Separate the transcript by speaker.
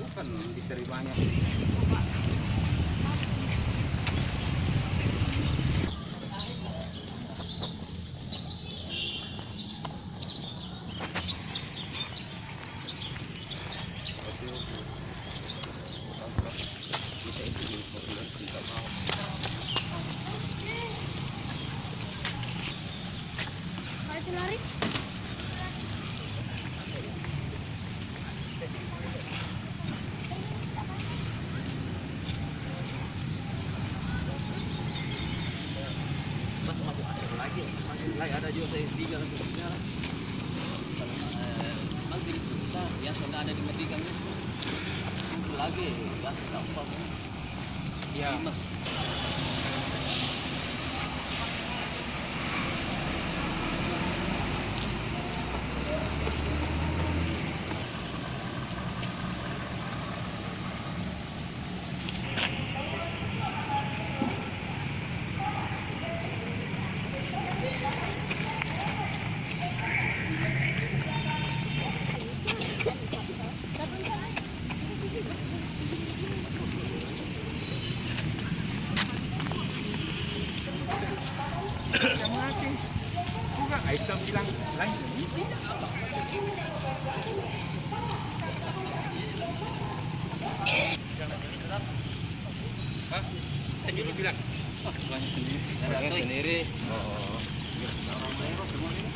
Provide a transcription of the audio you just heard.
Speaker 1: bukan diterimanya. Bisa itu tidak mau.
Speaker 2: Masih lari?
Speaker 1: Masuk akhir lagi, ada juga saya tiga nanti bisa ya sudah ada di medikan itu lagi ya gampang ya.
Speaker 3: Yang mati juga Aisyah bilang lain. Hah? Kan dulu bilang sendiri.
Speaker 1: Sendiri.
Speaker 3: Oh.
Speaker 1: Orang semua ini